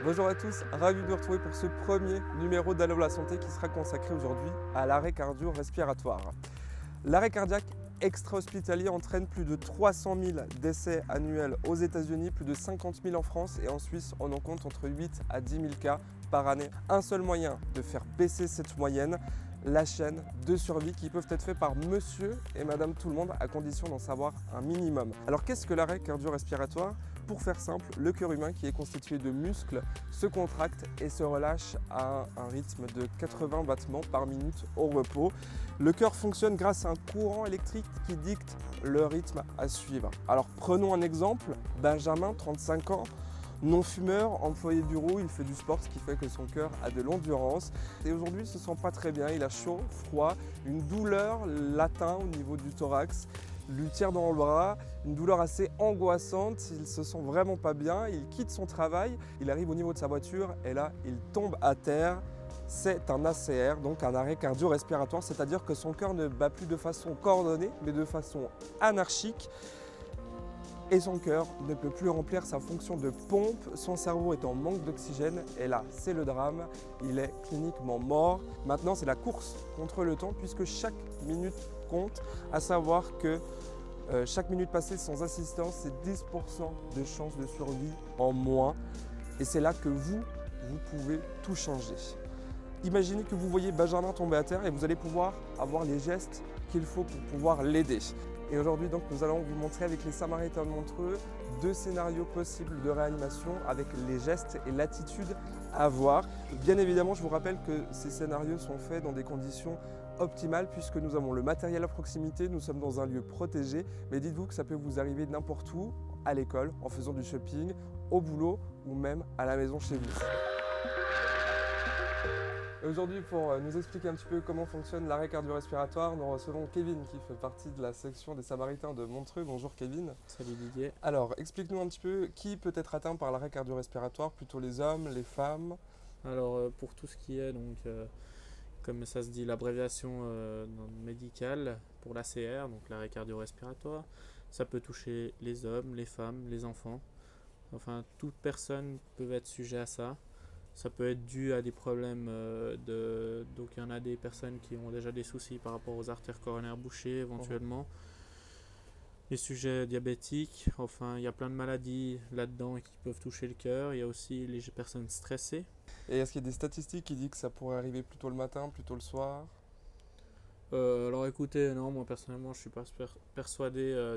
Bonjour à tous, ravi de vous retrouver pour ce premier numéro d'Allo la santé qui sera consacré aujourd'hui à l'arrêt cardio-respiratoire. L'arrêt cardiaque extra-hospitalier entraîne plus de 300 000 décès annuels aux États-Unis, plus de 50 000 en France et en Suisse on en compte entre 8 à 10 000 cas par année. Un seul moyen de faire baisser cette moyenne, la chaîne de survie qui peuvent être faits par monsieur et madame tout le monde à condition d'en savoir un minimum. Alors qu'est-ce que l'arrêt cardio-respiratoire ? Pour faire simple, le cœur humain qui est constitué de muscles se contracte et se relâche à un rythme de 80 battements par minute au repos. Le cœur fonctionne grâce à un courant électrique qui dicte le rythme à suivre. Alors prenons un exemple, Benjamin, 35 ans, non-fumeur, employé de bureau, il fait du sport, ce qui fait que son cœur a de l'endurance. Et aujourd'hui, il ne se sent pas très bien, il a chaud, froid, une douleur l'atteint au niveau du thorax, lui tire dans le bras, une douleur assez angoissante, il se sent vraiment pas bien, il quitte son travail, il arrive au niveau de sa voiture et là, il tombe à terre. C'est un ACR, donc un arrêt cardio-respiratoire, c'est-à-dire que son cœur ne bat plus de façon coordonnée, mais de façon anarchique. Et son cœur ne peut plus remplir sa fonction de pompe, son cerveau est en manque d'oxygène et là c'est le drame, il est cliniquement mort. Maintenant c'est la course contre le temps puisque chaque minute compte, à savoir que chaque minute passée sans assistance c'est 10% de chance de survie en moins et c'est là que vous pouvez tout changer. Imaginez que vous voyez Benjamin tomber à terre et vous allez pouvoir avoir les gestes qu'il faut pour pouvoir l'aider. Et aujourd'hui, donc, nous allons vous montrer avec les Samaritains de Montreux 2 scénarios possibles de réanimation avec les gestes et l'attitude à avoir. Bien évidemment, je vous rappelle que ces scénarios sont faits dans des conditions optimales puisque nous avons le matériel à proximité, nous sommes dans un lieu protégé, mais dites-vous que ça peut vous arriver n'importe où, à l'école, en faisant du shopping, au boulot ou même à la maison chez vous. Aujourd'hui, pour nous expliquer un petit peu comment fonctionne l'arrêt cardio-respiratoire, nous recevons Kevin qui fait partie de la section des Samaritains de Montreux. Bonjour Kevin. Salut Didier. Alors, explique-nous un petit peu qui peut être atteint par l'arrêt cardio-respiratoire, plutôt les hommes, les femmes? Alors pour tout ce qui est, comme ça se dit, l'abréviation médicale pour l'ACR, donc l'arrêt cardio-respiratoire, ça peut toucher les hommes, les femmes, les enfants. Enfin, toute personne peut être sujet à ça. Ça peut être dû à des problèmes donc il y en a des personnes qui ont déjà des soucis par rapport aux artères coronaires bouchées éventuellement. Les sujets diabétiques, enfin il y a plein de maladies là-dedans qui peuvent toucher le cœur. Il y a aussi les personnes stressées. Et est-ce qu'il y a des statistiques qui disent que ça pourrait arriver plutôt le matin, plutôt le soir? Alors écoutez, non, moi personnellement je suis pas persuadé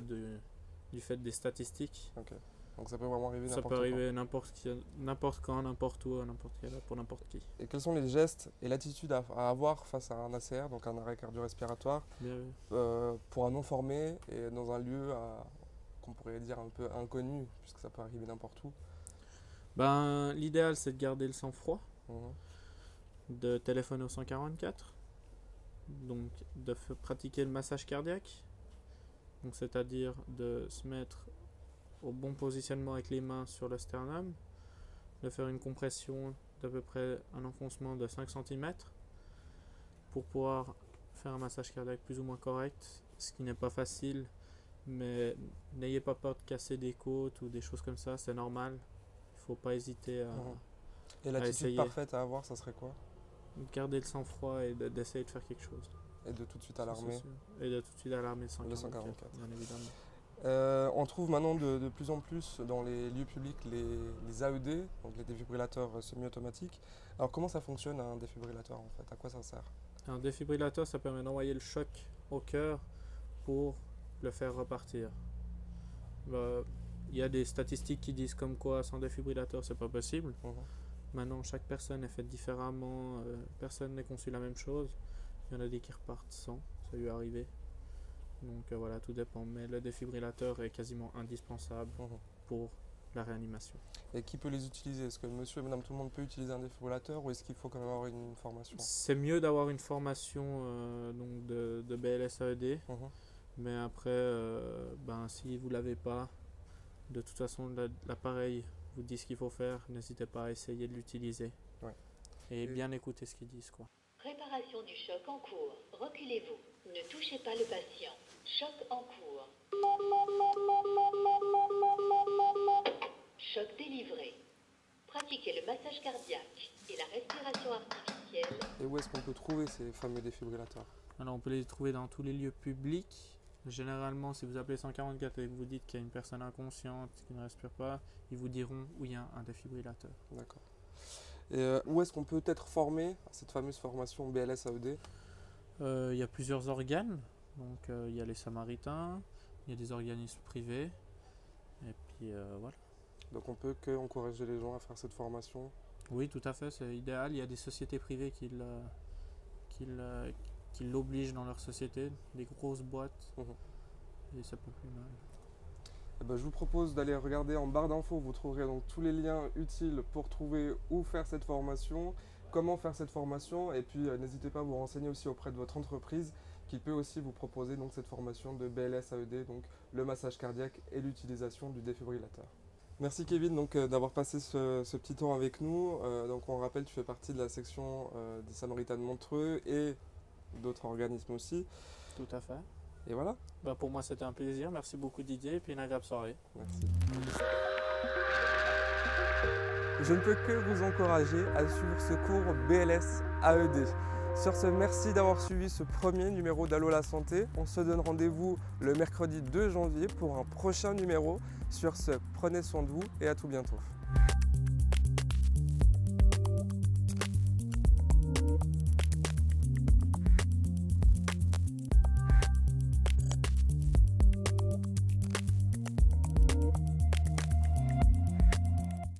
du fait des statistiques. Ok. Donc ça peut vraiment arriver Ça n'importe peut quand. arriver n'importe quand, n'importe où, n'importe quelle heure, pour n'importe qui. Et quels sont les gestes et l'attitude à avoir face à un ACR, donc un arrêt cardio-respiratoire, Bien vu. pour un non-formé et dans un lieu qu'on pourrait dire un peu inconnu, puisque ça peut arriver n'importe où? Ben, l'idéal c'est de garder le sang-froid, Mhm. de téléphoner au 144, donc de pratiquer le massage cardiaque, donc c'est-à-dire de se mettre au bon positionnement avec les mains sur le sternum, de faire une compression d'à peu près un enfoncement de 5 cm pour pouvoir faire un massage cardiaque plus ou moins correct, ce qui n'est pas facile, mais n'ayez pas peur de casser des côtes ou des choses comme ça, c'est normal. Il ne faut pas hésiter Et à l'attitude essayer. parfaite à avoir, ça serait quoi? Garder le sang-froid et d'essayer de faire quelque chose. Et de tout de suite Ça, c'est alarmer sûr. Et de tout de suite alarmer le le 144, 144. bien évidemment. On trouve maintenant de plus en plus dans les lieux publics les AED, donc les défibrillateurs semi-automatiques. Alors comment ça fonctionne un défibrillateur en fait? À quoi ça sert? Un défibrillateur, ça permet d'envoyer le choc au cœur pour le faire repartir. Il y a des statistiques qui disent comme quoi sans défibrillateur c'est pas possible. Mhm. Maintenant chaque personne est faite différemment, personne n'est conçu la même chose. Il y en a des qui repartent sans, ça lui est arrivé. Donc voilà, tout dépend. Mais le défibrillateur est quasiment indispensable pour la réanimation. Et qui peut les utiliser? Est-ce que monsieur et madame tout le monde peut utiliser un défibrillateur ou est-ce qu'il faut quand même avoir une formation? C'est mieux d'avoir une formation donc de BLS-AED, Mhm. mais après, si vous l'avez pas, de toute façon l'appareil vous dit ce qu'il faut faire, n'hésitez pas à essayer de l'utiliser. Ouais. Et bien écouter ce qu'ils disent, quoi. Préparation du choc en cours. Reculez-vous. Ne touchez pas le patient. Choc en cours. Choc délivré. Pratique pratiquer le massage cardiaque et la respiration artificielle. Et où est-ce qu'on peut trouver ces fameux défibrillateurs? Alors on peut les trouver dans tous les lieux publics. Généralement, si vous appelez 144 et que vous dites qu'il y a une personne inconsciente qui ne respire pas, ils vous diront où il y a un défibrillateur. D'accord. Et où est-ce qu'on peut être formé à cette fameuse formation BLS-AED? Il y a plusieurs organes. Donc il y a les Samaritains, il y a des organismes privés. Et puis voilà. Donc on peut que encourager les gens à faire cette formation? Oui, tout à fait, c'est idéal. Il y a des sociétés privées qui l'obligent dans leur société, des grosses boîtes, et ça peut plus mal. Eh ben, je vous propose d'aller regarder en barre d'infos, vous trouverez donc tous les liens utiles pour trouver où faire cette formation, comment faire cette formation, et puis n'hésitez pas à vous renseigner aussi auprès de votre entreprise qui peut aussi vous proposer donc cette formation de BLS-AED, donc le massage cardiaque et l'utilisation du défibrillateur. Merci Kevin donc d'avoir passé ce petit temps avec nous. Donc on rappelle, tu fais partie de la section des Samaritains de Montreux et d'autres organismes aussi. Tout à fait. Et voilà. Bah pour moi c'était un plaisir, merci beaucoup Didier et puis une agréable soirée. Merci. Je ne peux que vous encourager à suivre ce cours BLS-AED. Sur ce, merci d'avoir suivi ce premier numéro d'Allo la santé. On se donne rendez-vous le mercredi 2 janvier pour un prochain numéro. Sur ce, prenez soin de vous et à tout bientôt.